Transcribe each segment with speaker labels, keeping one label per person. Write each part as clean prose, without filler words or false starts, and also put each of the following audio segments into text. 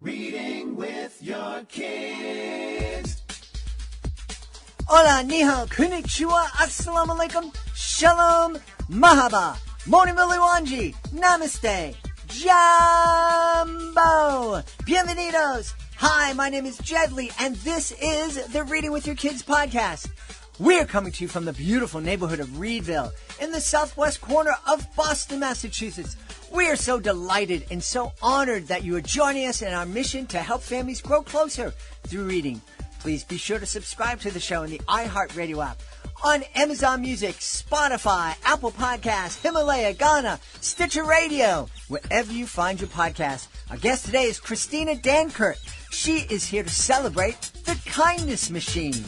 Speaker 1: Reading with your kids.
Speaker 2: Hola, ni hao, konnichiwa, assalamu alaikum, shalom, mahaba, moni miliwanji, namaste, jambo, bienvenidos. Hi, my name is Jedley, and this is the Reading with Your Kids podcast. We're coming to you from the beautiful neighborhood of Reedville in the southwest corner of Boston, Massachusetts. We are so delighted and so honored that you are joining us in our mission to help families grow closer through reading. Please be sure to subscribe to the show in the iHeartRadio app, on Amazon Music, Spotify, Apple Podcasts, Himalaya, Ghana, Stitcher Radio, wherever you find your podcast. Our guest today is Christina Dankert. She is here to celebrate the kindness machine.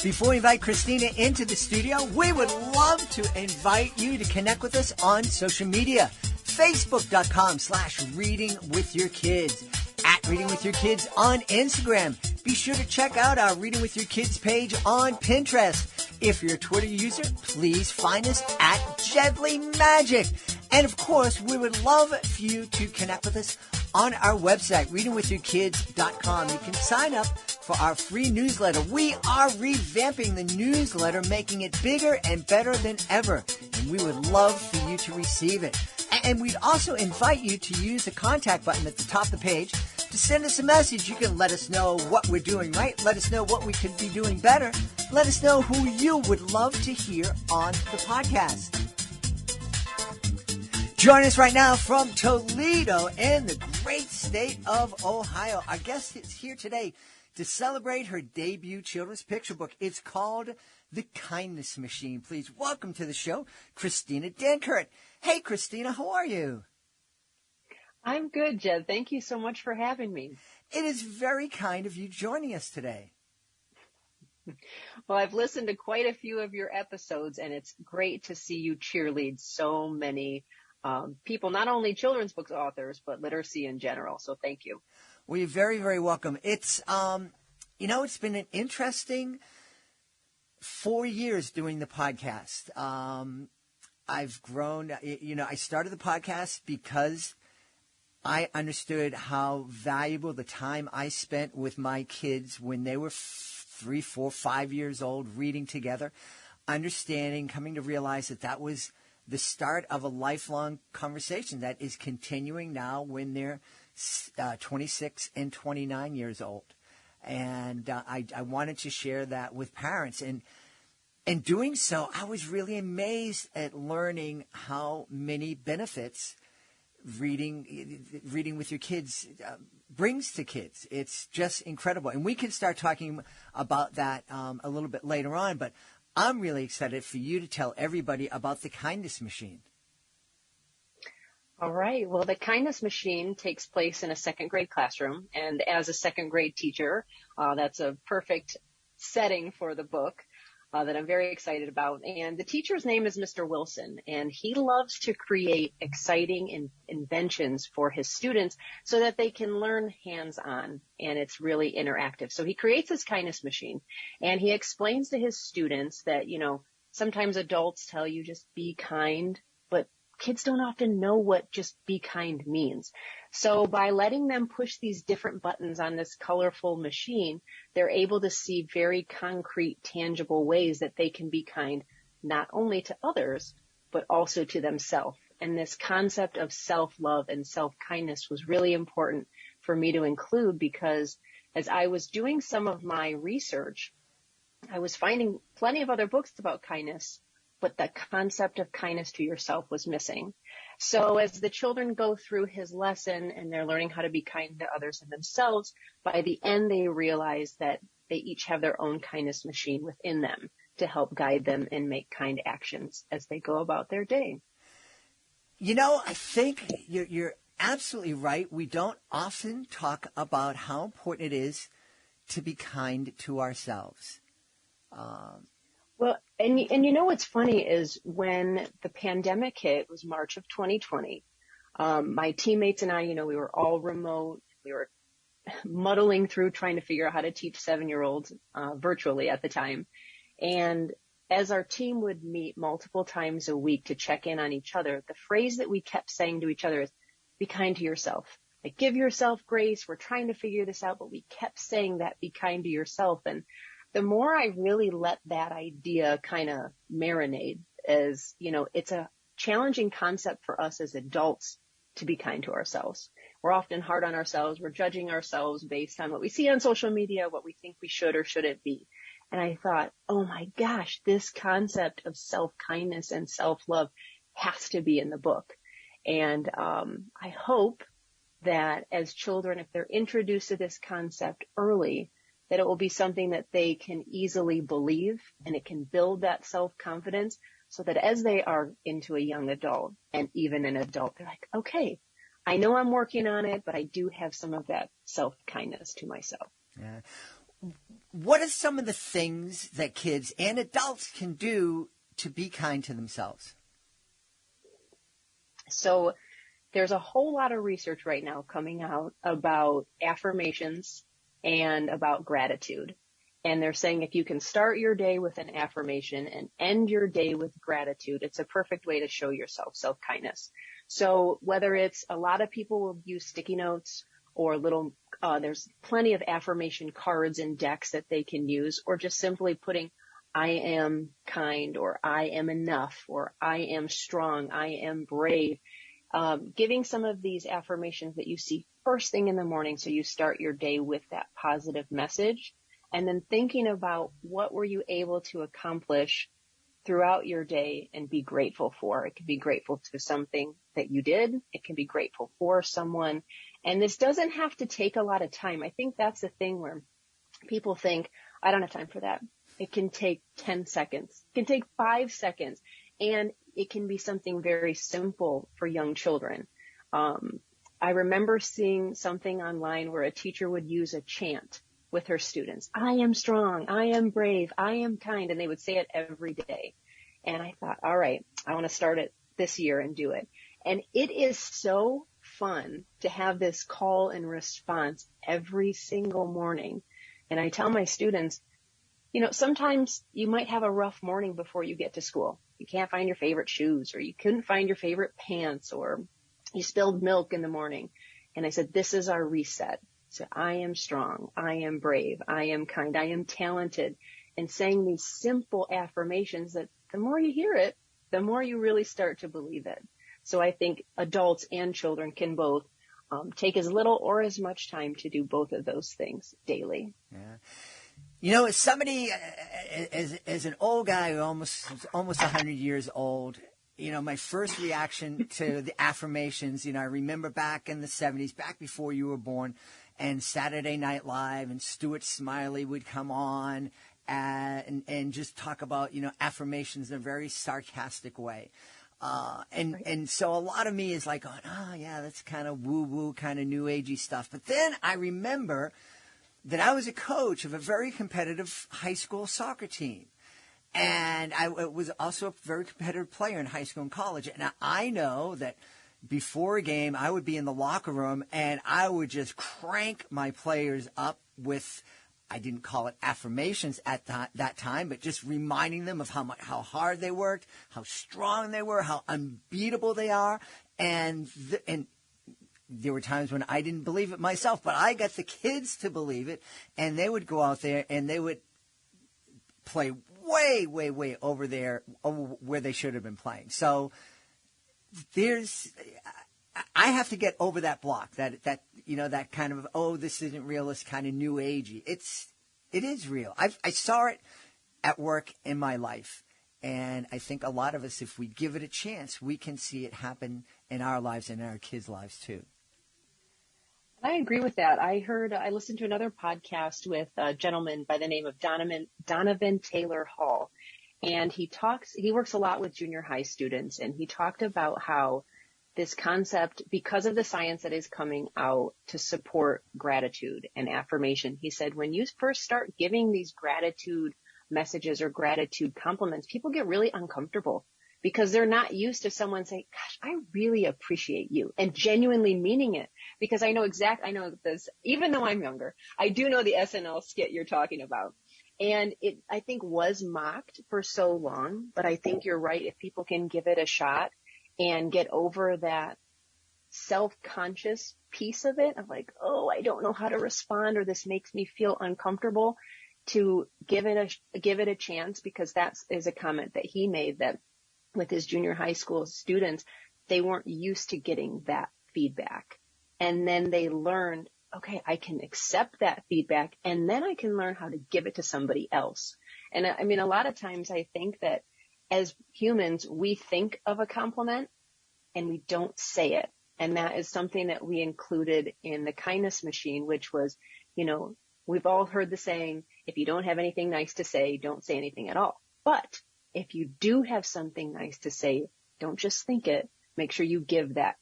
Speaker 2: Before we invite Christina into the studio, we would love to invite you to connect with us on social media. Facebook.com/readingwithyourkids, at Reading With Your Kids on Instagram. Be sure to check out our Reading With Your Kids page on Pinterest. If you're a Twitter user, please find us at Jedley Magic. And of course, we would love for you to connect with us on our website, readingwithyourkids.com. You can sign up for our free newsletter. We are revamping the newsletter, making it bigger and better than ever. And we would love for you to receive it. And we'd also invite you to use the contact button at the top of the page to send us a message. You can let us know what we're doing right. Let us know what we could be doing better. Let us know who you would love to hear on the podcast. Join us right now from Toledo in the great state of Ohio. Our guest is here today to celebrate her debut children's picture book. It's called The Kindness Machine. Please welcome to the show, Christina Dankert. Hey, Christina, how are you?
Speaker 3: I'm good, Jed. Thank you so much for having me.
Speaker 2: It is very kind of you joining us today.
Speaker 3: Well, I've listened to quite a few of your episodes, and it's great to see you cheerlead so many people, not only children's books authors, but literacy in general. So thank you.
Speaker 2: Well, you're very, very welcome. It's, it's been an interesting 4 years doing the podcast. I've grown, I started the podcast because I understood how valuable the time I spent with my kids when they were 3, 4, 5 years old, reading together, understanding, coming to realize that was the start of a lifelong conversation that is continuing now when they're 26 and 29 years old. And I wanted to share that with parents. And in doing so, I was really amazed at learning how many benefits reading with your kids brings to kids. It's just incredible. And we can start talking about that a little bit later on, but I'm really excited for you to tell everybody about the Kindness Machine.
Speaker 3: All right. Well, the Kindness Machine takes place in a second grade classroom. And as a second grade teacher, that's a perfect setting for the book that I'm very excited about. And the teacher's name is Mr. Wilson, and he loves to create exciting inventions for his students so that they can learn hands-on, and it's really interactive. So he creates this Kindness Machine, and he explains to his students that, sometimes adults tell you just be kind, but kids don't often know what just be kind means. So by letting them push these different buttons on this colorful machine, they're able to see very concrete, tangible ways that they can be kind, not only to others, but also to themselves. And this concept of self-love and self-kindness was really important for me to include because as I was doing some of my research, I was finding plenty of other books about kindness, but the concept of kindness to yourself was missing. So as the children go through his lesson and they're learning how to be kind to others and themselves, by the end they realize that they each have their own kindness machine within them to help guide them and make kind actions as they go about their day.
Speaker 2: I think you're absolutely right. We don't often talk about how important it is to be kind to ourselves.
Speaker 3: Well, and what's funny is when the pandemic hit, it was March of 2020, my teammates and I, we were all remote. We were muddling through trying to figure out how to teach 7-year-olds virtually at the time. And as our team would meet multiple times a week to check in on each other, the phrase that we kept saying to each other is, be kind to yourself. like, give yourself grace. We're trying to figure this out. But we kept saying that, be kind to yourself. And the more I really let that idea kind of marinate, as, it's a challenging concept for us as adults to be kind to ourselves. We're often hard on ourselves. We're judging ourselves based on what we see on social media, what we think we should or shouldn't be. And I thought, oh my gosh, this concept of self-kindness and self-love has to be in the book. And I hope that as children, if they're introduced to this concept early, that it will be something that they can easily believe, and it can build that self-confidence, so that as they are into a young adult and even an adult, they're like, okay, I know I'm working on it, but I do have some of that self-kindness to myself.
Speaker 2: Yeah. What are some of the things that kids and adults can do to be kind to themselves?
Speaker 3: So there's a whole lot of research right now coming out about affirmations and about gratitude. And they're saying if you can start your day with an affirmation and end your day with gratitude, it's a perfect way to show yourself self-kindness. So whether it's, a lot of people will use sticky notes or there's plenty of affirmation cards and decks that they can use, or just simply putting, I am kind, or I am enough, or I am strong, I am brave. Giving some of these affirmations that you see first thing in the morning, so you start your day with that positive message, and then thinking about what were you able to accomplish throughout your day and be grateful for. It could be grateful to something that you did. It can be grateful for someone. And this doesn't have to take a lot of time. I think that's the thing where people think, I don't have time for that. It can take 10 seconds. It can take 5 seconds. And it can be something very simple for young children. I remember seeing something online where a teacher would use a chant with her students. I am strong. I am brave. I am kind. And they would say it every day. And I thought, all right, I want to start it this year and do it. And it is so fun to have this call and response every single morning. And I tell my students, sometimes you might have a rough morning before you get to school. You can't find your favorite shoes, or you couldn't find your favorite pants, or you spilled milk in the morning. And I said, this is our reset. So I am strong. I am brave. I am kind. I am talented. And saying these simple affirmations that the more you hear it, the more you really start to believe it. So I think adults and children can both take as little or as much time to do both of those things daily.
Speaker 2: Yeah. As somebody, as an old guy who almost 100 years old, my first reaction to the affirmations, I remember back in the 70s, back before you were born, and Saturday Night Live and Stuart Smiley would come on and just talk about, affirmations in a very sarcastic way. And so a lot of me is like, oh yeah, that's kind of woo-woo, kind of new agey stuff. But then I remember that I was a coach of a very competitive high school soccer team. And I was also a very competitive player in high school and college. And I know that before a game, I would be in the locker room and I would just crank my players up with, I didn't call it affirmations at that time, but just reminding them of how hard they worked, how strong they were, how unbeatable they are. And there were times when I didn't believe it myself, but I got the kids to believe it, and they would go out there and they would play way, way, way over there where they should have been playing. So I have to get over that block, that kind of, oh, this isn't real, this kind of new agey. It is real. I saw it at work in my life. And I think a lot of us, if we give it a chance, we can see it happen in our lives and in our kids' lives too.
Speaker 3: I agree with that. I listened to another podcast with a gentleman by the name of Donovan Taylor Hall. And he works a lot with junior high students. And he talked about how this concept, because of the science that is coming out to support gratitude and affirmation, he said, when you first start giving these gratitude messages or gratitude compliments, people get really uncomfortable because they're not used to someone saying, gosh, I really appreciate you, and genuinely meaning it. Because I know this, even though I'm younger, I do know the SNL skit you're talking about. And it, I think, was mocked for so long, but I think you're right. If people can give it a shot and get over that self-conscious piece of it of like, oh, I don't know how to respond, or this makes me feel uncomfortable, to give it a chance, because that is a comment that he made, that with his junior high school students, they weren't used to getting that feedback. And then they learned, okay, I can accept that feedback, and then I can learn how to give it to somebody else. And I mean, a lot of times I think that as humans, we think of a compliment and we don't say it. And that is something that we included in the kindness machine, which was, we've all heard the saying, if you don't have anything nice to say, don't say anything at all. But if you do have something nice to say, don't just think it. Make sure you give that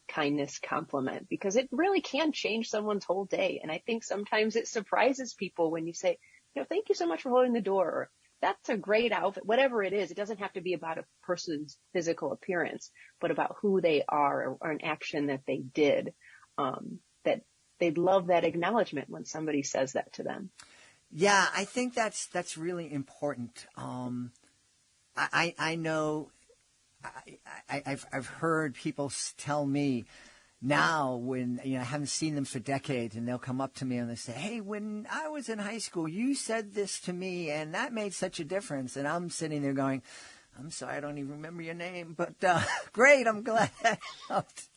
Speaker 3: kindness compliment, because it really can change someone's whole day. And I think sometimes it surprises people when you say, thank you so much for holding the door. Or, that's a great outfit, whatever it is. It doesn't have to be about a person's physical appearance, but about who they are, or an action that they did, that they'd love that acknowledgement when somebody says that to them.
Speaker 2: Yeah, I think that's really important. I know I've heard people tell me now, when I haven't seen them for decades, and they'll come up to me and they say, hey, when I was in high school, you said this to me and that made such a difference. And I'm sitting there going, I'm sorry, I don't even remember your name, but great, I'm glad that helped.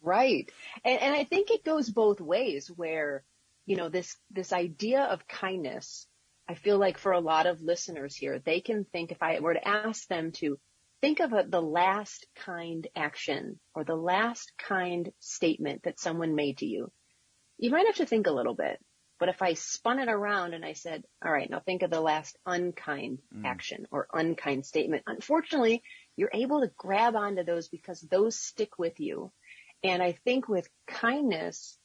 Speaker 3: Right. And I think it goes both ways, where, this idea of kindness, I feel like for a lot of listeners here, they can think, if I were to ask them to think of the last kind action or the last kind statement that someone made to you, you might have to think a little bit. But if I spun it around and I said, all right, now think of the last unkind action or unkind statement, unfortunately, you're able to grab onto those because those stick with you. And I think with kindness,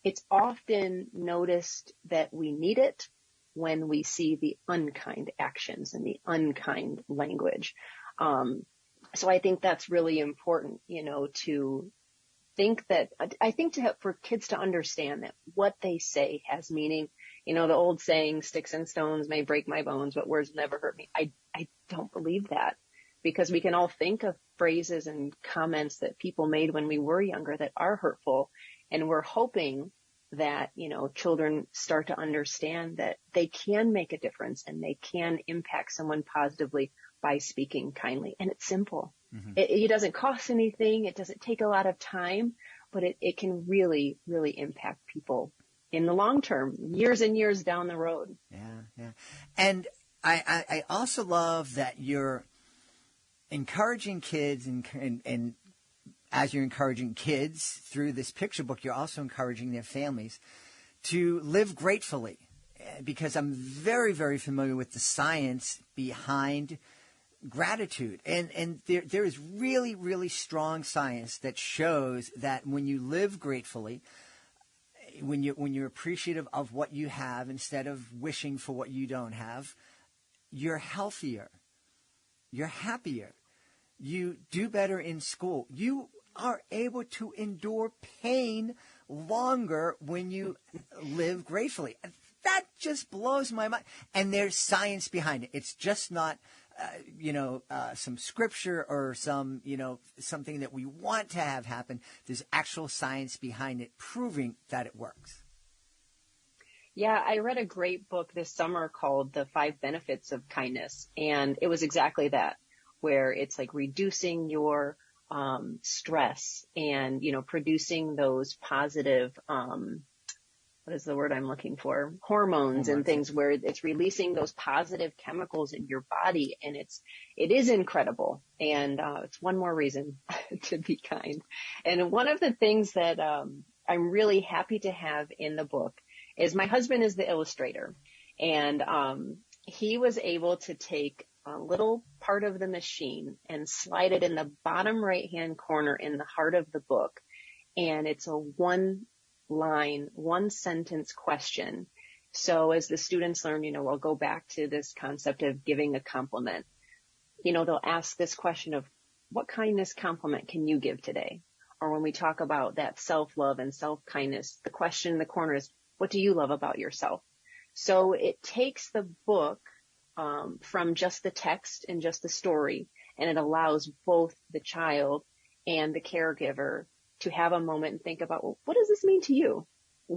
Speaker 3: it's often noticed that we need it when we see the unkind actions and the unkind language. So I think that's really important, to think that, for kids to understand that what they say has meaning. The old saying, sticks and stones may break my bones, but words never hurt me. I don't believe that, because we can all think of phrases and comments that people made when we were younger that are hurtful. And we're hoping that, children start to understand that they can make a difference and they can impact someone positively by speaking kindly. And it's simple. Mm-hmm. It doesn't cost anything. It doesn't take a lot of time, but it can really, really impact people in the long term, years and years down the road.
Speaker 2: Yeah. And I also love that you're encouraging kids, and as you're encouraging kids through this picture book, you're also encouraging their families to live gratefully, because I'm very, very familiar with the science behind gratitude. And there is really, really strong science that shows that when you live gratefully, when you're appreciative of what you have instead of wishing for what you don't have, you're healthier, you're happier, you do better in school, you are able to endure pain longer when you live gratefully. That just blows my mind. And there's science behind it. It's just not some scripture or something that we want to have happen. There's actual science behind it proving that it works.
Speaker 3: Yeah, I read a great book this summer called The 5 Benefits of Kindness. And it was exactly that, where it's like reducing your stress and, producing those positive, what is the word I'm looking for? Hormones and things, where it's releasing those positive chemicals in your body. And it is incredible. And it's one more reason to be kind. And one of the things that I'm really happy to have in the book is my husband is the illustrator. And he was able to take a little part of the machine and slide it in the bottom right-hand corner in the heart of the book. And it's a one-line, one-sentence question. So as the students learn, we'll go back to this concept of giving a compliment. They'll ask this question of, what kindness compliment can you give today? Or when we talk about that self-love and self-kindness, the question in the corner is, what do you love about yourself? So it takes the book from just the text and just the story, and it allows both the child and the caregiver to have a moment and think about, well, what does this mean to you?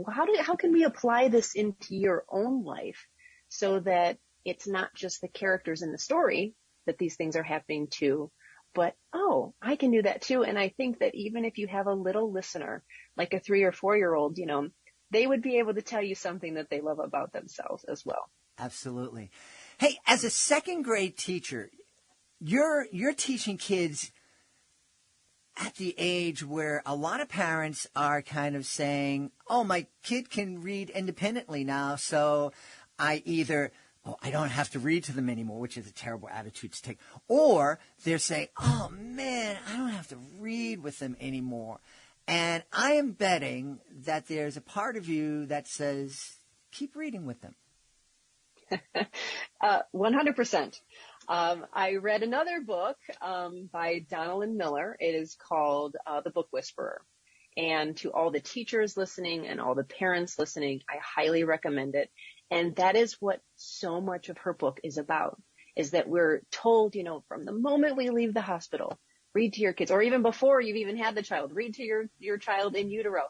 Speaker 3: How can we apply this into your own life so that it's not just the characters in the story that these things are happening to, but, oh, I can do that too. And I think that even if you have a little listener, like a 3 or 4-year-old, they would be able to tell you something that they love about themselves as well.
Speaker 2: Absolutely. Hey, as a second grade teacher, you're teaching kids at the age where a lot of parents are kind of saying, oh, my kid can read independently now, so I don't have to read to them anymore, which is a terrible attitude to take. Or they're saying, oh, man, I don't have to read with them anymore. And I am betting that there's a part of you that says, keep reading with them.
Speaker 3: 100%. I read another book by Donald Miller. It is called The Book Whisperer. And to all the teachers listening and all the parents listening, I highly recommend it. And that is what so much of her book is about, is that we're told, from the moment we leave the hospital, read to your kids, or even before you've even had the child, read to your child in utero.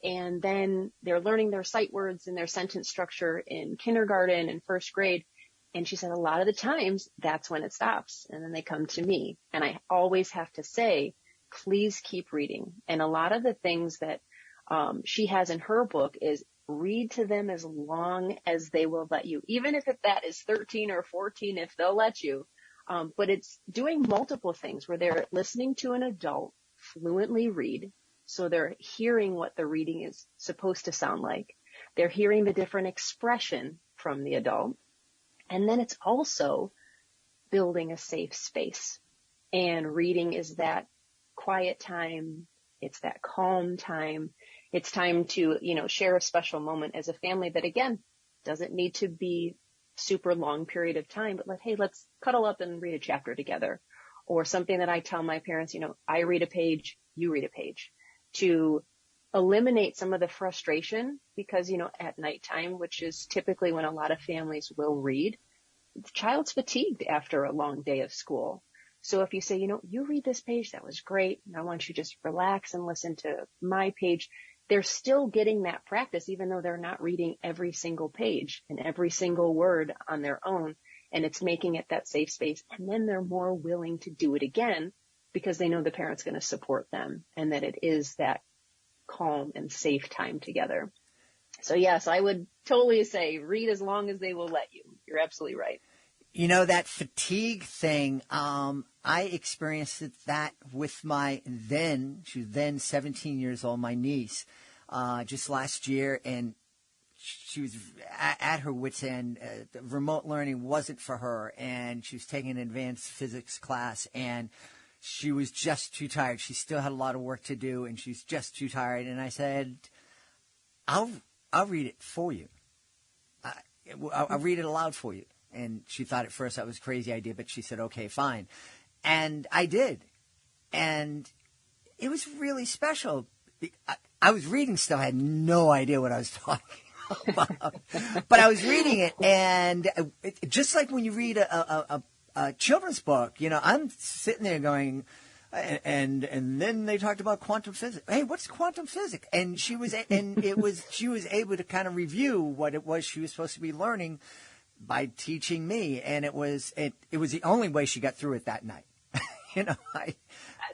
Speaker 3: And then they're learning their sight words and their sentence structure in kindergarten and first grade. And she said a lot of the times that's when it stops. And then they come to me. And I always have to say, please keep reading. And a lot of the things that she has in her book is read to them as long as they will let you, even if that is 13 or 14, if they'll let you. But it's doing multiple things where they're listening to an adult fluently read. So they're hearing what the reading is supposed to sound like. They're hearing the different expression from the adult. And then it's also building a safe space. And reading is that quiet time. It's that calm time. It's time to, share a special moment as a family that, again, doesn't need to be super long period of time, but let's cuddle up and read a chapter together. Or something that I tell my parents, I read a page, you read a page, to eliminate some of the frustration because, at nighttime, which is typically when a lot of families will read, the child's fatigued after a long day of school. So if you say, you read this page, that was great, and I want you to just relax and listen to my page, they're still getting that practice, even though they're not reading every single page and every single word on their own. And it's making it that safe space. And then they're more willing to do it again because they know the parent's going to support them and that it is that calm and safe time together. So yes, I would totally say read as long as they will let you. You're absolutely right.
Speaker 2: That fatigue thing, I experienced that with she was then 17 years old, my niece, just last year, and she was at her wit's end. Remote learning wasn't for her, and she was taking an advanced physics class, and she was just too tired. She still had a lot of work to do, and she's just too tired. And I said, I'll read it for you. I'll read it aloud for you. And she thought at first that was a crazy idea, but she said, okay, fine. And I did. And it was really special. I was reading still. I had no idea what I was talking about. But I was reading it, and just like when you read a children's book, I'm sitting there going, and then they talked about quantum physics. Hey, what's quantum physics? And she was able to kind of review what it was she was supposed to be learning by teaching me, and it was the only way she got through it that night.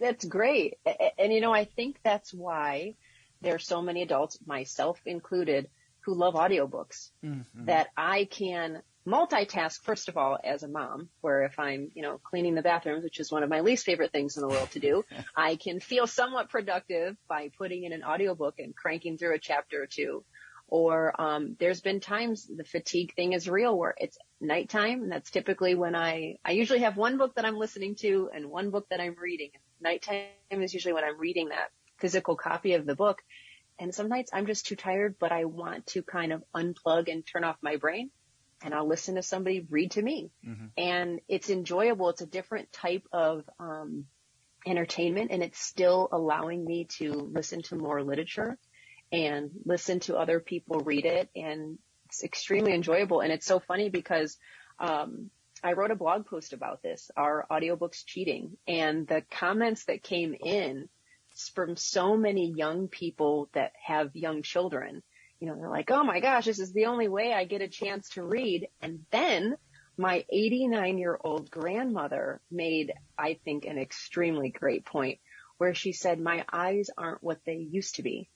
Speaker 3: That's great. And I think that's why there are so many adults, myself included, who love audiobooks. Mm-hmm. That I can multitask, first of all, as a mom, where if I'm, cleaning the bathrooms, which is one of my least favorite things in the world to do, I can feel somewhat productive by putting in an audiobook and cranking through a chapter or two. Or there's been times the fatigue thing is real where it's nighttime, and that's typically when I usually have one book that I'm listening to and one book that I'm reading. Nighttime is usually when I'm reading that physical copy of the book. And some nights I'm just too tired, but I want to kind of unplug and turn off my brain, and I'll listen to somebody read to me. Mm-hmm. And it's enjoyable. It's a different type of entertainment, and it's still allowing me to listen to more literature and listen to other people read it. And it's extremely enjoyable. And it's so funny because I wrote a blog post about this, are audiobooks cheating? And the comments that came in from so many young people that have young children, they're like, oh my gosh, this is the only way I get a chance to read. And then my 89-year-old grandmother made, I think, an extremely great point where she said, my eyes aren't what they used to be.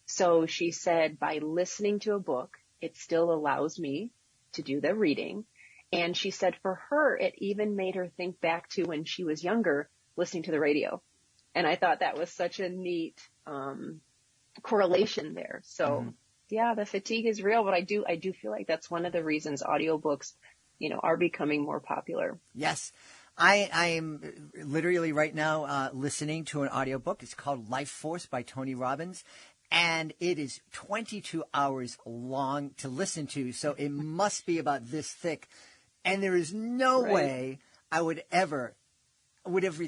Speaker 3: So she said, by listening to a book, it still allows me to do the reading. And she said for her, it even made her think back to when she was younger, listening to the radio. And I thought that was such a neat correlation there. So yeah, the fatigue is real, but I do feel like that's one of the reasons audiobooks, are becoming more popular.
Speaker 2: Yes. I am literally right now listening to an audiobook. It's called Life Force by Tony Robbins. And it is 22 hours long to listen to. So it must be about this thick. And there is no way I would ever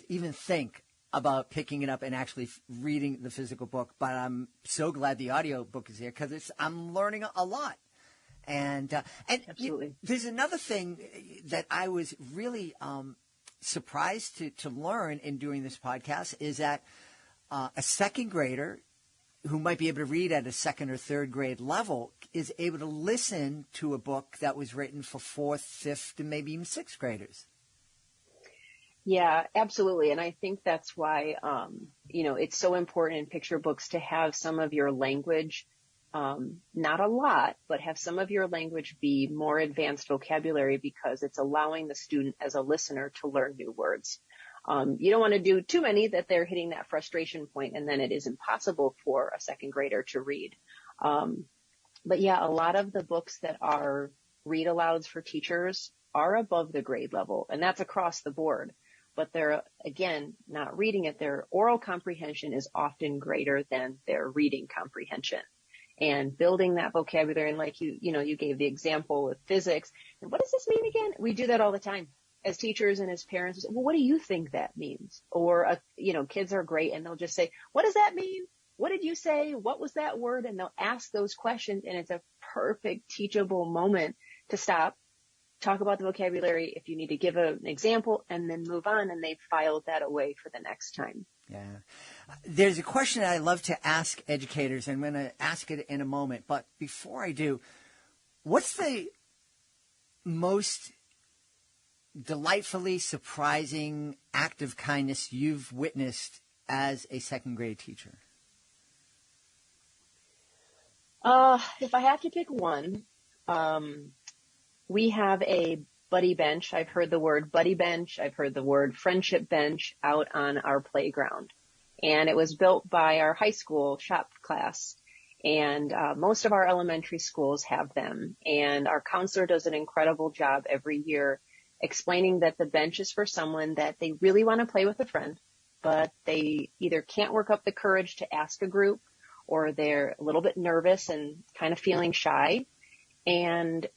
Speaker 2: even think about picking it up and actually reading the physical book. But I'm so glad the audio book is here because I'm learning a lot. And
Speaker 3: Absolutely.
Speaker 2: There's another thing that I was really surprised to learn in doing this podcast is that a second grader who might be able to read at a second or third grade level is able to listen to a book that was written for fourth, fifth, and maybe even sixth graders.
Speaker 3: Yeah, absolutely. And I think that's why, it's so important in picture books to have some of your language, not a lot, but have some of your language be more advanced vocabulary because it's allowing the student as a listener to learn new words. You don't want to do too many that they're hitting that frustration point and then it is impossible for a second grader to read. But yeah, a lot of the books that are read alouds for teachers are above the grade level, and that's across the board. But they're, again, not reading it. Their oral comprehension is often greater than their reading comprehension. And building that vocabulary, and like you gave the example with physics. And what does this mean again? We do that all the time. As teachers and as parents, well, what do you think that means? Or, kids are great and they'll just say, what does that mean? What did you say? What was that word? And they'll ask those questions, and it's a perfect teachable moment to stop, talk about the vocabulary if you need to give an example, and then move on, and they've filed that away for the next time.
Speaker 2: Yeah. There's a question that I love to ask educators, and I'm going to ask it in a moment. But before I do, what's the most delightfully surprising act of kindness you've witnessed as a second grade teacher?
Speaker 3: If I have to pick one, we have a buddy bench. I've heard the word buddy bench. I've heard the word friendship bench out on our playground. And it was built by our high school shop class. And most of our elementary schools have them. And our counselor does an incredible job every year explaining that the bench is for someone that they really want to play with a friend, but they either can't work up the courage to ask a group, or they're a little bit nervous and kind of feeling shy. And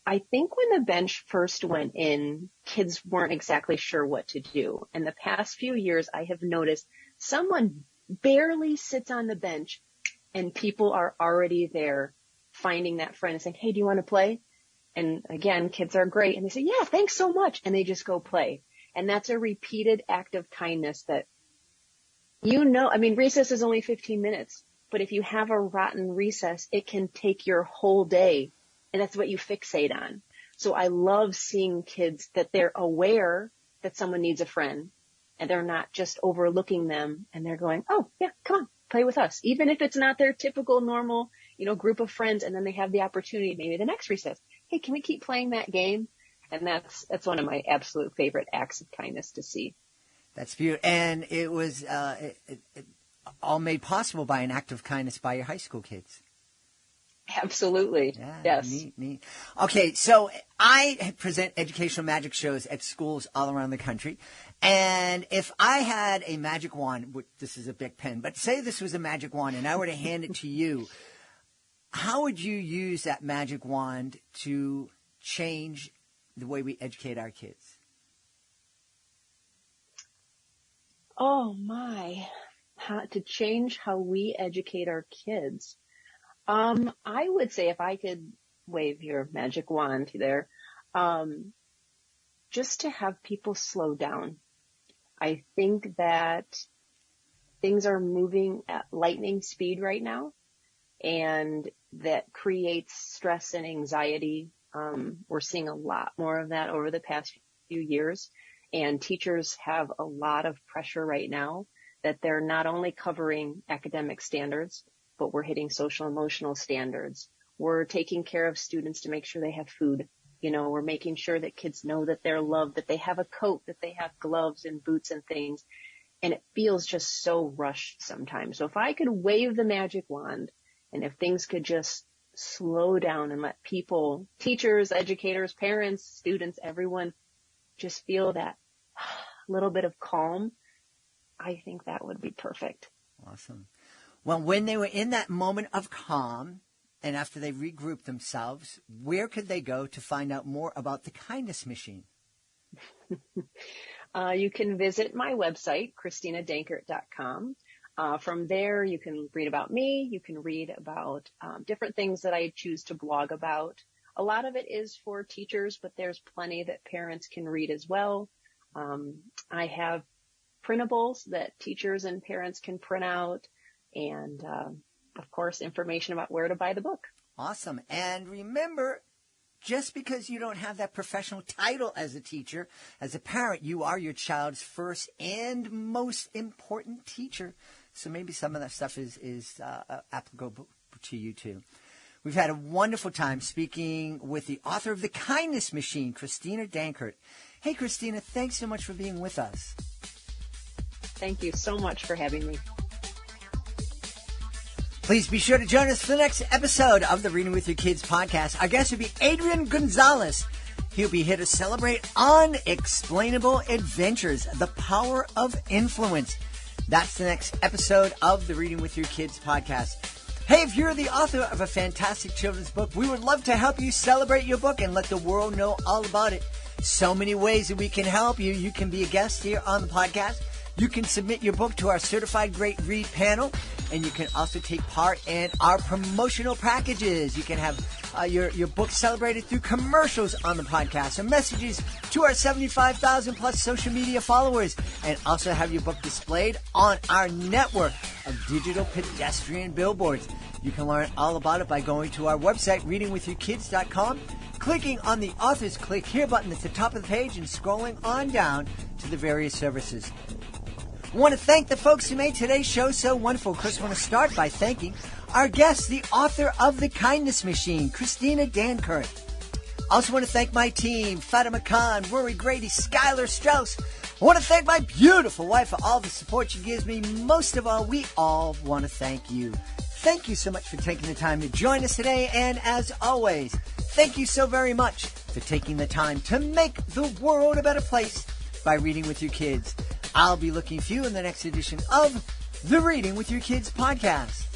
Speaker 3: I think when the bench first went in, kids weren't exactly sure what to do. And the past few years, I have noticed someone barely sits on the bench and people are already there finding that friend and saying, hey, do you want to play? And again, kids are great. And they say, yeah, thanks so much. And they just go play. And that's a repeated act of kindness that, recess is only 15 minutes, but if you have a rotten recess, it can take your whole day. And that's what you fixate on. So I love seeing kids that they're aware that someone needs a friend and they're not just overlooking them and they're going, oh yeah, come on, play with us. Even if it's not their typical normal, group of friends. And then they have the opportunity, maybe the next recess. Hey, can we keep playing that game? And that's one of my absolute favorite acts of kindness to see.
Speaker 2: That's beautiful. And it was all made possible by an act of kindness by your high school kids.
Speaker 3: Absolutely.
Speaker 2: Yeah,
Speaker 3: yes.
Speaker 2: Neat. Okay, so I present educational magic shows at schools all around the country. And if I had a magic wand, which this is a big pen, but say this was a magic wand and I were to hand it to you, how would you use that magic wand to change the way we educate our kids?
Speaker 3: Oh my, to change how we educate our kids. I would say if I could wave your magic wand there, just to have people slow down. I think that things are moving at lightning speed right now, and that creates stress and anxiety. We're seeing a lot more of that over the past few years, and teachers have a lot of pressure right now that they're not only covering academic standards, but we're hitting social emotional standards. We're taking care of students to make sure they have food. We're making sure that kids know that they're loved, that they have a coat, that they have gloves and boots and things. And it feels just so rushed sometimes. So if I could wave the magic wand, and if things could just slow down and let people, teachers, educators, parents, students, everyone just feel that little bit of calm, I think that would be perfect.
Speaker 2: Awesome. Well, when they were in that moment of calm and after they regrouped themselves, where could they go to find out more about the Kindness Machine?
Speaker 3: You can visit my website, ChristinaDankert.com. From there, you can read about me. You can read about different things that I choose to blog about. A lot of it is for teachers, but there's plenty that parents can read as well. I have printables that teachers and parents can print out, and of course, information about where to buy the book.
Speaker 2: Awesome. And remember, just because you don't have that professional title as a teacher, as a parent, you are your child's first and most important teacher. So maybe some of that stuff is applicable to you too. We've had a wonderful time speaking with the author of The Kindness Machine, Christina Dankert. Hey, Christina, thanks so much for being with us.
Speaker 3: Thank you so much for having me.
Speaker 2: Please be sure to join us for the next episode of the Reading with Your Kids podcast. Our guest will be Adrian Gonzalez. He'll be here to celebrate unexplainable adventures, the power of influence. That's the next episode of the Reading with Your Kids podcast. Hey, if you're the author of a fantastic children's book, we would love to help you celebrate your book and let the world know all about it. So many ways that we can help you. You can be a guest here on the podcast. You can submit your book to our Certified Great Read panel, and you can also take part in our promotional packages. You can have your book celebrated through commercials on the podcast or messages to our 75,000 plus social media followers, and also have your book displayed on our network of digital pedestrian billboards. You can learn all about it by going to our website, readingwithyourkids.com, clicking on the author's Click Here button at the top of the page, and scrolling on down to the various services. I want to thank the folks who made today's show so wonderful. Of course, I want to start by thanking our guest, the author of The Kindness Machine, Christina Dankert. I also want to thank my team, Fatima Khan, Rory Grady, Skylar Strauss. I want to thank my beautiful wife for all the support she gives me. Most of all, we all want to thank you. Thank you so much for taking the time to join us today. And as always, thank you so very much for taking the time to make the world a better place by reading with your kids. I'll be looking for you in the next edition of the Reading with Your Kids podcast.